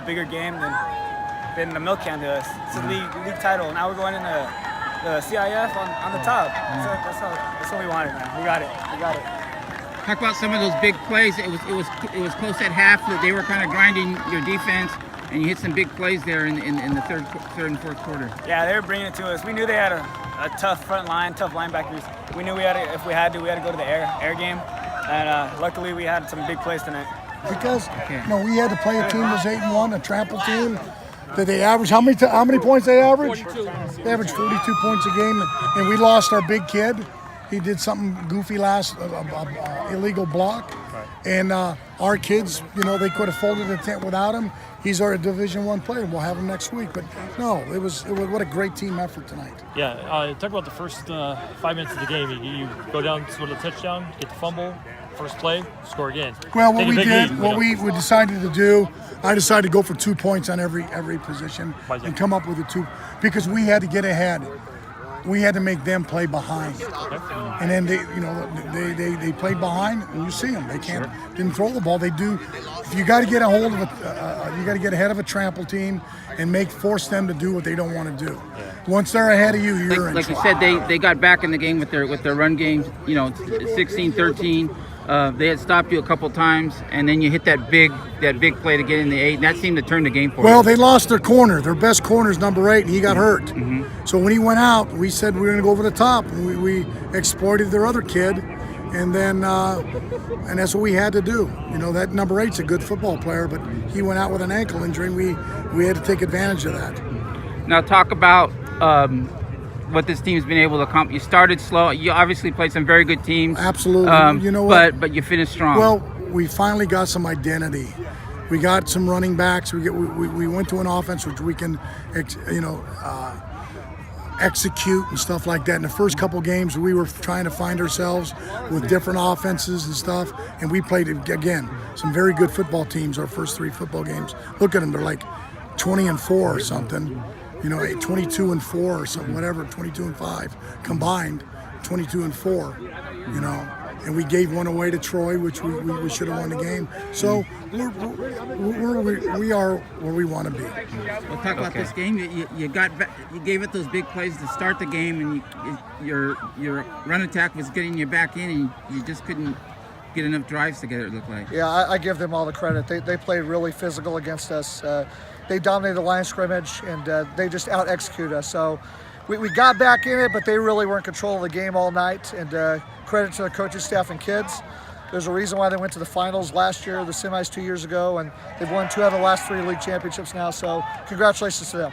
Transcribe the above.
bigger game than the milk can to us. It's a league title. Now we're going into the CIF on the top. That's what we wanted, man. We got it. Talk about some of those big plays. It was close at half. That they were kind of grinding your defense, and you hit some big plays there in the third and fourth quarter. Yeah, they were bringing it to us. We knew they had a tough front line, tough linebackers. We knew we had to go to the air game, and luckily we had some big plays tonight. Because we had to play a team that was 8-1, a trample team. That they average how many points they average? 42. They averaged 42 points a game, and we lost our big kid. He did something goofy last, illegal block, and our kids, they could have folded a tent without him. He's our Division I player. We'll have him next week. But no, it was what a great team effort tonight. Yeah, talk about the first 5 minutes of the game. You go down, score the touchdown, get the fumble, first play, score again. Well, what we did, what we decided to do, I decided to go for 2 points on every position and come up with a 2 because we had to get ahead. We had to make them play behind, and then they played behind, and you see them. They didn't throw the ball. They do. If you got to get a hold of you got to get ahead of a trample team and force them to do what they don't want to do. Yeah. Once they're ahead of you, you're in like trouble. you said, they got back in the game with their run game. 16-13. They had stopped you a couple times, and then you hit that big play to get in the 8, and that seemed to turn the game for you. Well, they lost their corner. Their best corner is number 8, and he got hurt. Mm-hmm. So when he went out, we said we were going to go over the top, and we exploited their other kid, and then and that's what we had to do. That number 8's a good football player, but he went out with an ankle injury, and we had to take advantage of that. Now talk about what this team's been able to accomplish. You started slow. You obviously played some very good teams. Absolutely. You know what? But you finished strong. Well, we finally got some identity. We got some running backs. We went to an offense which we can, execute and stuff like that. In the first couple games, we were trying to find ourselves with different offenses and stuff, and we played, again, some very good football teams our first 3 football games. Look at them. They're like 20-4 or something. 22-4 or something, whatever, 22-5 combined, 22-4, and we gave one away to Troy, which we should have won the game. So we are where we want to be. We'll talk about this game. You gave it those big plays to start the game, and your run attack was getting you back in, and you just couldn't get enough drives together. It looked like. Yeah, I give them all the credit. They played really physical against us. They dominated the line of scrimmage, and they just out-executed us. So we got back in it, but they really were in control of the game all night. And credit to the coaching staff and kids. There's a reason why they went to the finals last year, the semis 2 years ago, and they've won 2 out of the last 3 league championships now. So congratulations to them.